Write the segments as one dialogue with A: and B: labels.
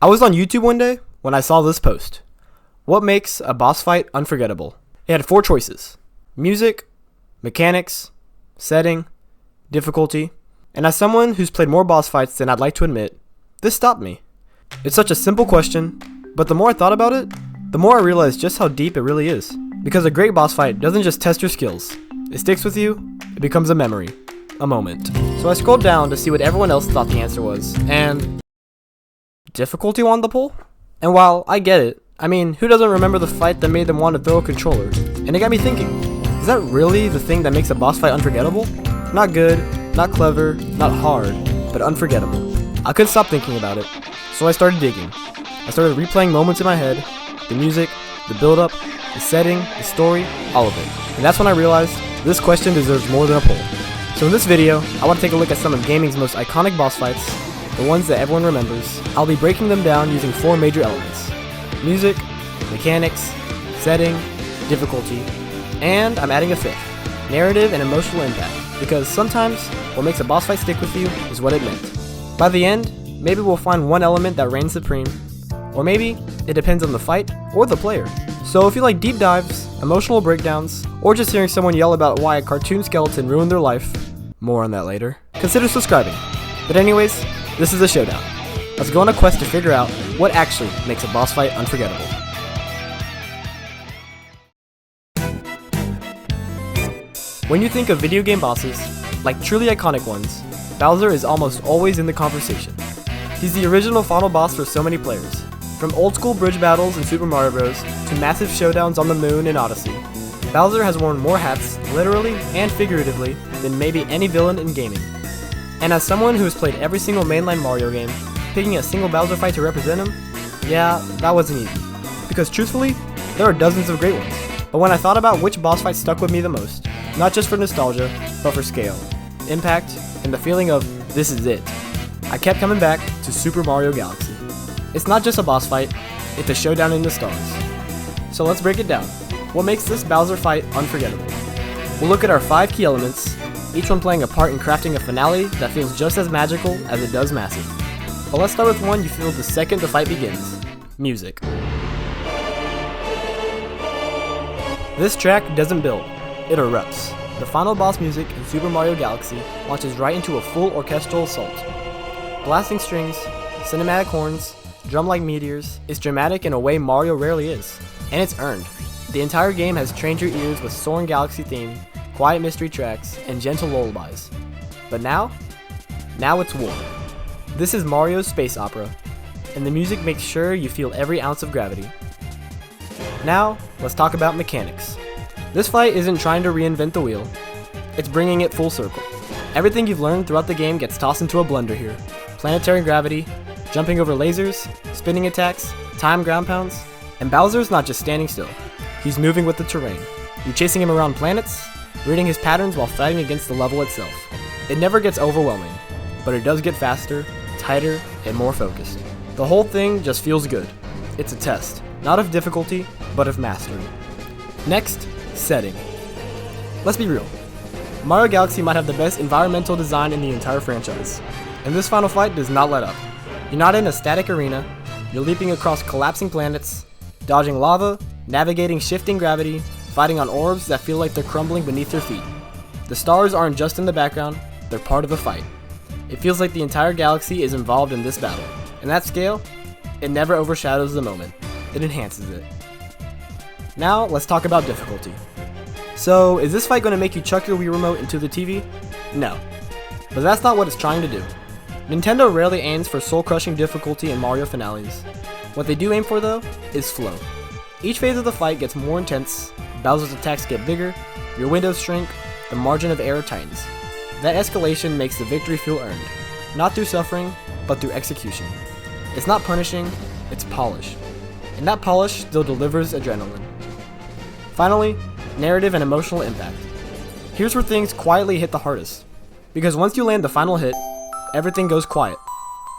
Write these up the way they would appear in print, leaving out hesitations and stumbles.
A: I was on YouTube one day when I saw this post. What makes a boss fight unforgettable? It had 4 choices: music, mechanics, setting, difficulty. And as someone who's played more boss fights than I'd like to admit, this stopped me. It's such a simple question, but the more I thought about it, the more I realized just how deep it really is. Because a great boss fight doesn't just test your skills. It sticks with you, it becomes a memory, a moment. So I scrolled down to see what everyone else thought the answer was, and difficulty won the poll? And while I get it, I mean, who doesn't remember the fight that made them want to throw a controller? And it got me thinking, is that really the thing that makes a boss fight unforgettable? Not good, not clever, not hard, but unforgettable. I couldn't stop thinking about it, so I started digging. I started replaying moments in my head, the music, the build-up, the setting, the story, all of it. And that's when I realized this question deserves more than a poll. So in this video, I want to take a look at some of gaming's most iconic boss fights, the ones that everyone remembers. I'll be breaking them down using 4 major elements: music, mechanics, setting, difficulty, and I'm adding a 5th, narrative and emotional impact, because sometimes what makes a boss fight stick with you is what it meant. By the end, maybe we'll find one element that reigns supreme, or maybe it depends on the fight or the player. So if you like deep dives, emotional breakdowns, or just hearing someone yell about why a cartoon skeleton ruined their life, more on that later, consider subscribing. But anyways, this is a showdown. Let's go on a quest to figure out what actually makes a boss fight unforgettable. When you think of video game bosses, like truly iconic ones, Bowser is almost always in the conversation. He's the original final boss for so many players. From old school bridge battles in Super Mario Bros. To massive showdowns on the moon in Odyssey, Bowser has worn more hats, literally and figuratively, than maybe any villain in gaming. And as someone who has played every single mainline Mario game, picking a single Bowser fight to represent him, yeah, that wasn't easy. Because truthfully, there are dozens of great ones. But when I thought about which boss fight stuck with me the most, not just for nostalgia, but for scale, impact, and the feeling of this is it, I kept coming back to Super Mario Galaxy. It's not just a boss fight, it's a showdown in the stars. So let's break it down. What makes this Bowser fight unforgettable? We'll look at our 5 key elements, each one playing a part in crafting a finale that feels just as magical as it does massive. But let's start with one you feel the second the fight begins: music. This track doesn't build, it erupts. The final boss music in Super Mario Galaxy launches right into a full orchestral assault. Blasting strings, cinematic horns, drum-like meteors. It's dramatic in a way Mario rarely is, and it's earned. The entire game has trained your ears with soaring galaxy theme, quiet mystery tracks, and gentle lullabies. But now it's war. This is Mario's space opera, and the music makes sure you feel every ounce of gravity. Now, let's talk about mechanics. This fight isn't trying to reinvent the wheel, it's bringing it full circle. Everything you've learned throughout the game gets tossed into a blender here. Planetary gravity, jumping over lasers, spinning attacks, time ground pounds, and Bowser's not just standing still, he's moving with the terrain. You're chasing him around planets, reading his patterns while fighting against the level itself. It never gets overwhelming, but it does get faster, tighter, and more focused. The whole thing just feels good. It's a test, not of difficulty, but of mastery. Next, setting. Let's be real. Mario Galaxy might have the best environmental design in the entire franchise, and this final fight does not let up. You're not in a static arena, you're leaping across collapsing planets, dodging lava, navigating shifting gravity, fighting on orbs that feel like they're crumbling beneath your feet. The stars aren't just in the background, they're part of the fight. It feels like the entire galaxy is involved in this battle, and that scale, it never overshadows the moment, it enhances it. Now, let's talk about difficulty. So, is this fight going to make you chuck your Wii remote into the TV? No. But that's not what it's trying to do. Nintendo rarely aims for soul-crushing difficulty in Mario finales. What they do aim for, though, is flow. Each phase of the fight gets more intense, Bowser's attacks get bigger, your windows shrink, the margin of error tightens. That escalation makes the victory feel earned, not through suffering, but through execution. It's not punishing, it's polish. And that polish still delivers adrenaline. Finally, narrative and emotional impact. Here's where things quietly hit the hardest. Because once you land the final hit, everything goes quiet.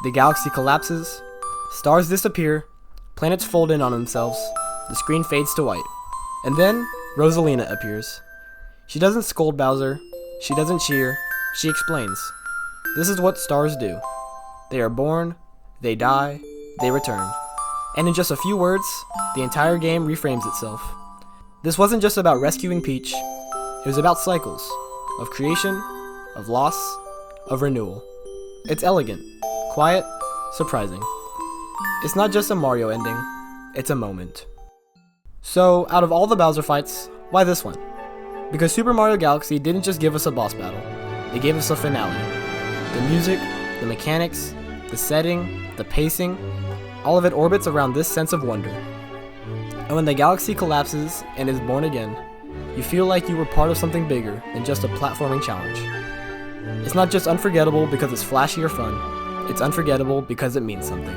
A: The galaxy collapses, stars disappear, planets fold in on themselves, the screen fades to white. And then, Rosalina appears. She doesn't scold Bowser, she doesn't cheer, she explains. This is what stars do. They are born, they die, they return. And in just a few words, the entire game reframes itself. This wasn't just about rescuing Peach, it was about cycles of creation, of loss, of renewal. It's elegant, quiet, surprising. It's not just a Mario ending, it's a moment. So, out of all the Bowser fights, why this one? Because Super Mario Galaxy didn't just give us a boss battle, it gave us a finale. The music, the mechanics, the setting, the pacing, all of it orbits around this sense of wonder. And when the galaxy collapses and is born again, you feel like you were part of something bigger than just a platforming challenge. It's not just unforgettable because it's flashy or fun, it's unforgettable because it means something.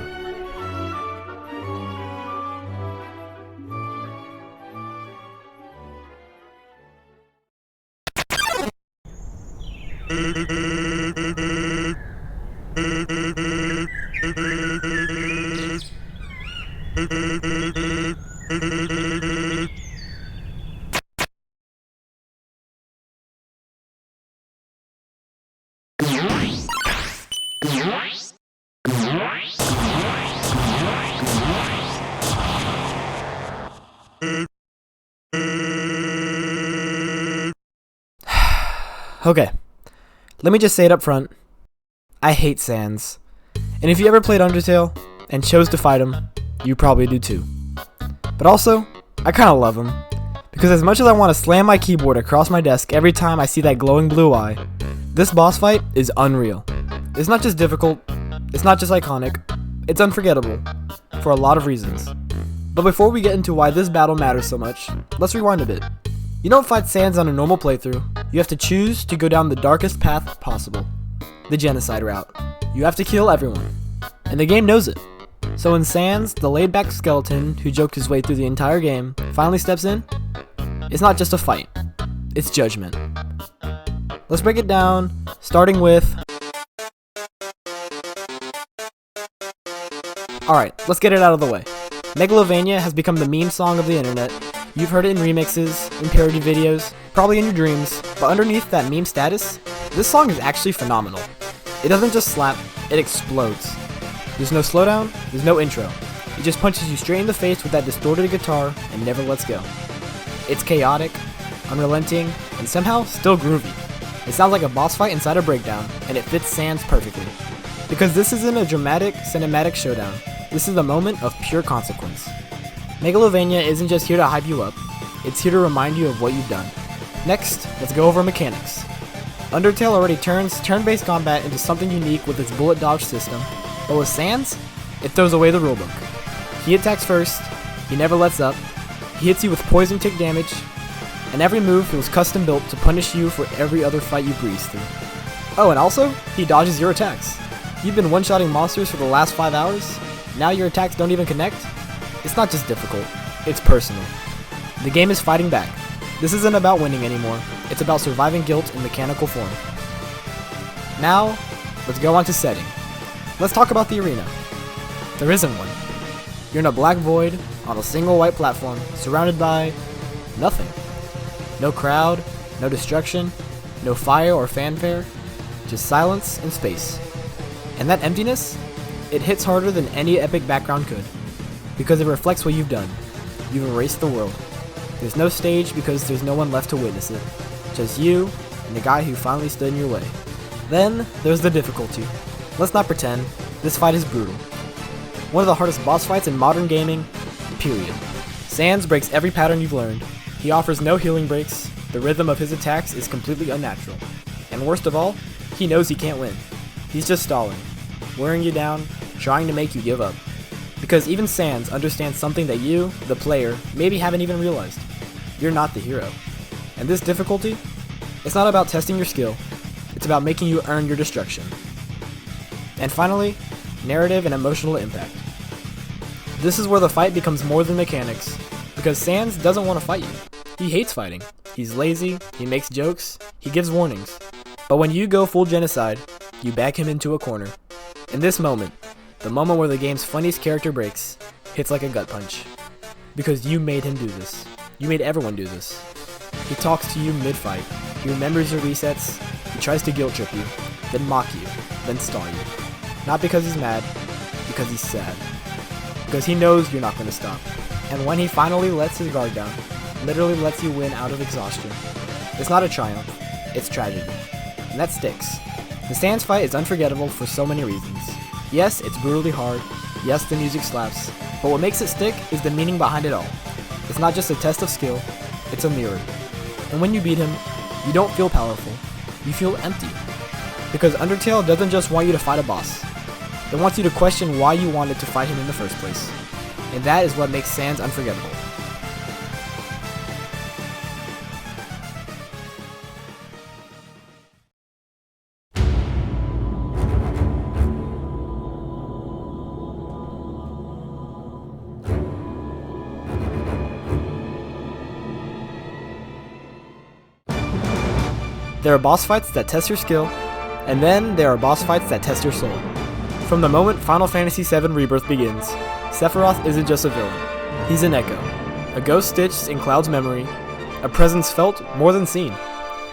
A: Okay, let me just say it up front. I hate Sans. And if you ever played Undertale and chose to fight him, you probably do too. But also, I kinda love him. Because as much as I want to slam my keyboard across my desk every time I see that glowing blue eye, this boss fight is unreal. It's not just difficult, it's not just iconic, it's unforgettable. For a lot of reasons. But before we get into why this battle matters so much, let's rewind a bit. You don't fight Sans on a normal playthrough, you have to choose to go down the darkest path possible. The genocide route. You have to kill everyone. And the game knows it. So when Sans, the laid-back skeleton who joked his way through the entire game, finally steps in, it's not just a fight, it's judgment. Let's break it down, starting with... Alright, let's get it out of the way. Megalovania has become the meme song of the internet. You've heard it in remixes, in parody videos, probably in your dreams, but underneath that meme status, this song is actually phenomenal. It doesn't just slap, it explodes. There's no slowdown, there's no intro. It just punches you straight in the face with that distorted guitar and never lets go. It's chaotic, unrelenting, and somehow still groovy. It sounds like a boss fight inside a breakdown, and it fits Sans perfectly. Because this isn't a dramatic, cinematic showdown, this is a moment of pure consequence. Megalovania isn't just here to hype you up, it's here to remind you of what you've done. Next, let's go over mechanics. Undertale already turns turn-based combat into something unique with its bullet dodge system, but with Sans, it throws away the rulebook. He attacks first, he never lets up, he hits you with poison tick damage, and every move feels custom built to punish you for every other fight you breeze through. Oh, and also, he dodges your attacks. You've been one-shotting monsters for the last 5 hours, now your attacks don't even connect? It's not just difficult, it's personal. The game is fighting back. This isn't about winning anymore, it's about surviving guilt in mechanical form. Now, let's go on to setting. Let's talk about the arena. There isn't one. You're in a black void, on a single white platform, surrounded by nothing. No crowd, no destruction, no fire or fanfare, just silence and space. And that emptiness, it hits harder than any epic background could. Because it reflects what you've done. You've erased the world. There's no stage because there's no one left to witness it. Just you and the guy who finally stood in your way. Then, there's the difficulty. Let's not pretend, this fight is brutal. One of the hardest boss fights in modern gaming, period. Sans breaks every pattern you've learned. He offers no healing breaks, the rhythm of his attacks is completely unnatural. And worst of all, he knows he can't win. He's just stalling, wearing you down, trying to make you give up. Because even Sans understands something that you, the player, maybe haven't even realized. You're not the hero. And this difficulty, it's not about testing your skill, it's about making you earn your destruction. And finally, narrative and emotional impact. This is where the fight becomes more than mechanics, because Sans doesn't want to fight you. He hates fighting. He's lazy, he makes jokes, he gives warnings. But when you go full genocide, you back him into a corner. In this moment, the moment where the game's funniest character breaks, hits like a gut punch. Because you made him do this. You made everyone do this. He talks to you mid-fight. He remembers your resets. He tries to guilt trip you, then mock you, then stall you. Not because he's mad, because he's sad. because he knows you're not going to stop. And when he finally lets his guard down, literally lets you win out of exhaustion, it's not a triumph, it's tragedy. And that sticks. The Sans fight is unforgettable for so many reasons. Yes, it's brutally hard, yes, the music slaps, but what makes it stick is the meaning behind it all. It's not just a test of skill, it's a mirror. And when you beat him, you don't feel powerful, you feel empty. Because Undertale doesn't just want you to fight a boss, it wants you to question why you wanted to fight him in the first place. And that is what makes Sans unforgettable. There are boss fights that test your skill, and then there are boss fights that test your soul. From the moment Final Fantasy VII Rebirth begins, Sephiroth isn't just a villain, he's an echo, a ghost stitched in Cloud's memory, a presence felt more than seen.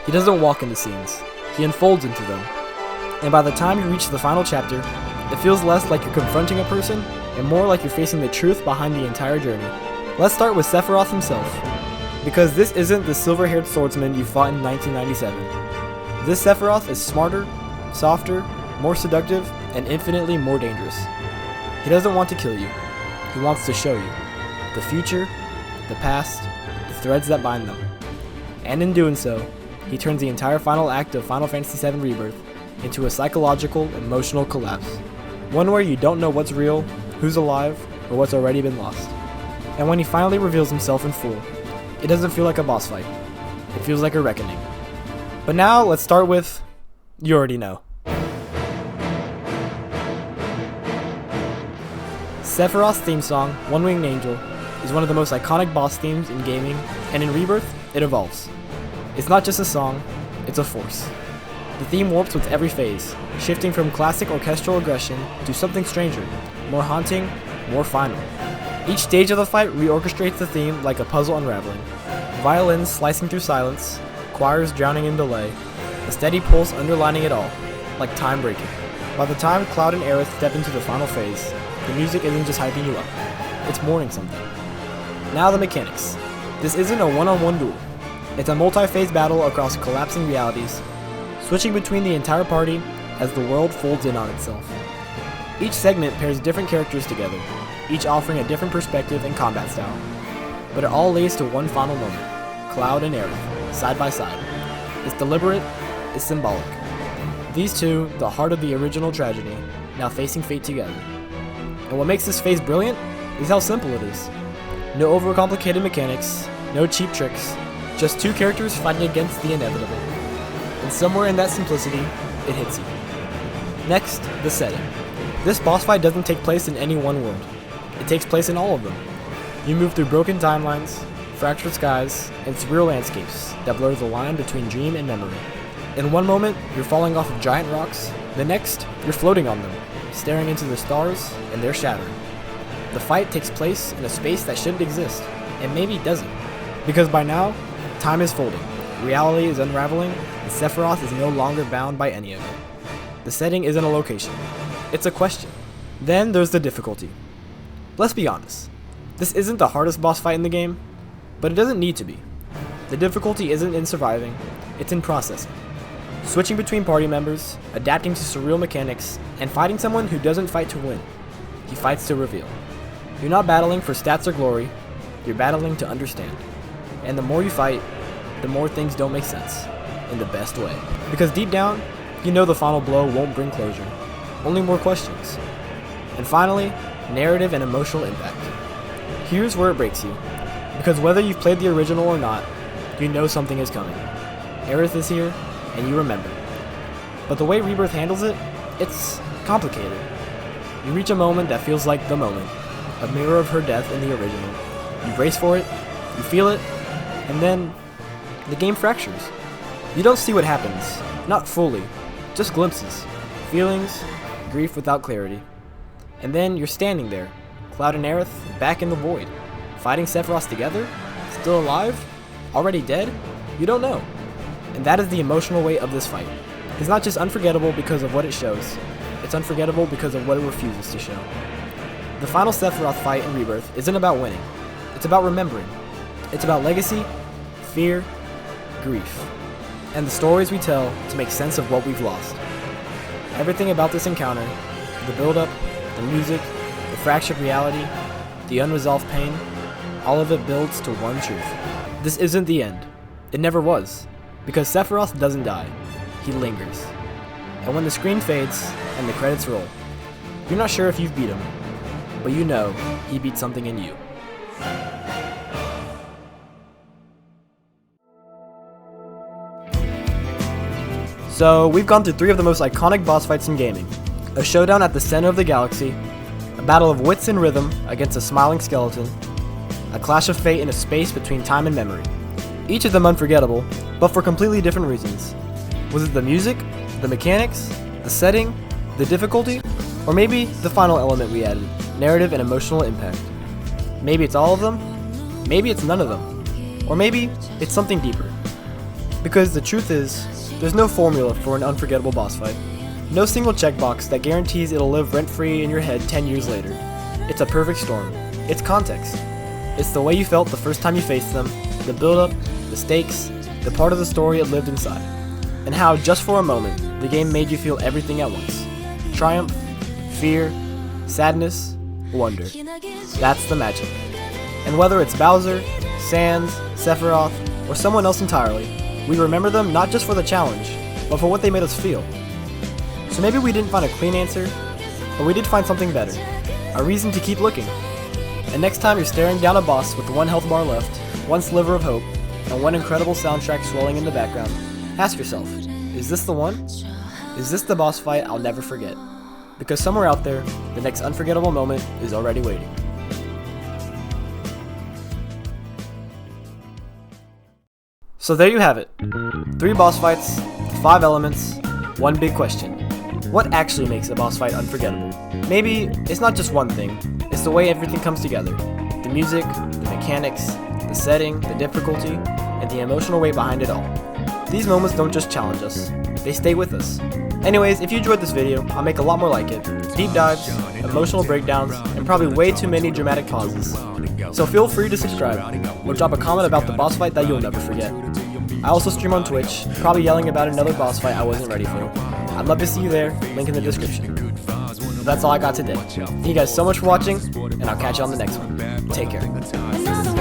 A: He doesn't walk into scenes, he unfolds into them. And by the time you reach the final chapter, it feels less like you're confronting a person, and more like you're facing the truth behind the entire journey. Let's start with Sephiroth himself. Because this isn't the silver-haired swordsman you fought in 1997. This Sephiroth is smarter, softer, more seductive, and infinitely more dangerous. He doesn't want to kill you. He wants to show you the future, the past, the threads that bind them. And in doing so, he turns the entire final act of Final Fantasy VII Rebirth into a psychological, emotional collapse. One where you don't know what's real, who's alive, or what's already been lost. And when he finally reveals himself in full, it doesn't feel like a boss fight. It feels like a reckoning. But now, let's start with, you already know. Sephiroth's theme song, One Winged Angel, is one of the most iconic boss themes in gaming, and in Rebirth, it evolves. It's not just a song, it's a force. The theme warps with every phase, shifting from classic orchestral aggression to something stranger, more haunting, more final. Each stage of the fight reorchestrates the theme like a puzzle unraveling. Violins slicing through silence, choirs drowning in delay, a steady pulse underlining it all, like time breaking. By the time Cloud and Aerith step into the final phase, the music isn't just hyping you up, it's mourning something. Now the mechanics. This isn't a one-on-one duel. It's a multi-phase battle across collapsing realities, switching between the entire party as the world folds in on itself. Each segment pairs different characters together, each offering a different perspective and combat style. But it all leads to one final moment, Cloud and Aerith, side by side. It's deliberate, it's symbolic. These two, the heart of the original tragedy, now facing fate together. And what makes this phase brilliant is how simple it is. No overcomplicated mechanics, no cheap tricks, just two characters fighting against the inevitable. And somewhere in that simplicity, it hits you. Next, the setting. This boss fight doesn't take place in any one world. It takes place in all of them. You move through broken timelines, fractured skies, and surreal landscapes that blur the line between dream and memory. In one moment, you're falling off of giant rocks, the next, you're floating on them, staring into the stars, and they're shattering. The fight takes place in a space that shouldn't exist, and maybe doesn't. Because by now, time is folding, reality is unraveling, and Sephiroth is no longer bound by any of it. The setting isn't a location, it's a question. Then there's the difficulty. Let's be honest, this isn't the hardest boss fight in the game, but it doesn't need to be. The difficulty isn't in surviving, it's in processing. Switching between party members, adapting to surreal mechanics, and fighting someone who doesn't fight to win. He fights to reveal. You're not battling for stats or glory, you're battling to understand. And the more you fight, the more things don't make sense, in the best way. Because deep down, you know the final blow won't bring closure, only more questions. And finally, narrative and emotional impact. Here's where it breaks you, because whether you've played the original or not, you know something is coming. Aerith is here, and you remember. But the way Rebirth handles it, it's complicated. You reach a moment that feels like the moment, a mirror of her death in the original. You brace for it, you feel it, and then the game fractures. You don't see what happens, not fully, just glimpses, feelings, grief without clarity. And then you're standing there, Cloud and Aerith back in the void, fighting Sephiroth together, still alive, already dead, you don't know. And that is the emotional weight of this fight. It's not just unforgettable because of what it shows, it's unforgettable because of what it refuses to show. The final Sephiroth fight in Rebirth isn't about winning. It's about remembering. It's about legacy, fear, grief, and the stories we tell to make sense of what we've lost. Everything about this encounter, the build-up, the music, the fractured reality, the unresolved pain, all of it builds to one truth. This isn't the end. It never was. Because Sephiroth doesn't die. He lingers. And when the screen fades and the credits roll, you're not sure if you've beat him, but you know he beat something in you. So, we've gone through 3 of the most iconic boss fights in gaming. A showdown at the center of the galaxy, a battle of wits and rhythm against a smiling skeleton, a clash of fate in a space between time and memory. Each of them unforgettable, but for completely different reasons. Was it the music, the mechanics, the setting, the difficulty, or maybe the final element we added, narrative and emotional impact? Maybe it's all of them, maybe it's none of them, or maybe it's something deeper. Because the truth is, there's no formula for an unforgettable boss fight. No single checkbox that guarantees it'll live rent-free in your head 10 years later. It's a perfect storm. It's context. It's the way you felt the first time you faced them, the build-up, the stakes, the part of the story it lived inside, and how, just for a moment, the game made you feel everything at once. Triumph, fear, sadness, wonder. That's the magic. And whether it's Bowser, Sans, Sephiroth, or someone else entirely, we remember them not just for the challenge, but for what they made us feel. So maybe we didn't find a clean answer, but we did find something better. A reason to keep looking. And next time you're staring down a boss with 1 health bar left, 1 sliver of hope, and 1 incredible soundtrack swelling in the background, ask yourself, is this the one? Is this the boss fight I'll never forget? Because somewhere out there, the next unforgettable moment is already waiting. So there you have it. 3 boss fights, 5 elements, 1 big question. What actually makes a boss fight unforgettable? Maybe it's not just one thing, it's the way everything comes together. The music, the mechanics, the setting, the difficulty, and the emotional weight behind it all. These moments don't just challenge us, they stay with us. Anyways, if you enjoyed this video, I'll make a lot more like it. Deep dives, emotional breakdowns, and probably way too many dramatic pauses. So feel free to subscribe, or drop a comment about the boss fight that you'll never forget. I also stream on Twitch, probably yelling about another boss fight I wasn't ready for. I'd love to see you there, link in the description. But that's all I got today. Thank you guys so much for watching, and I'll catch you on the next one. Take care.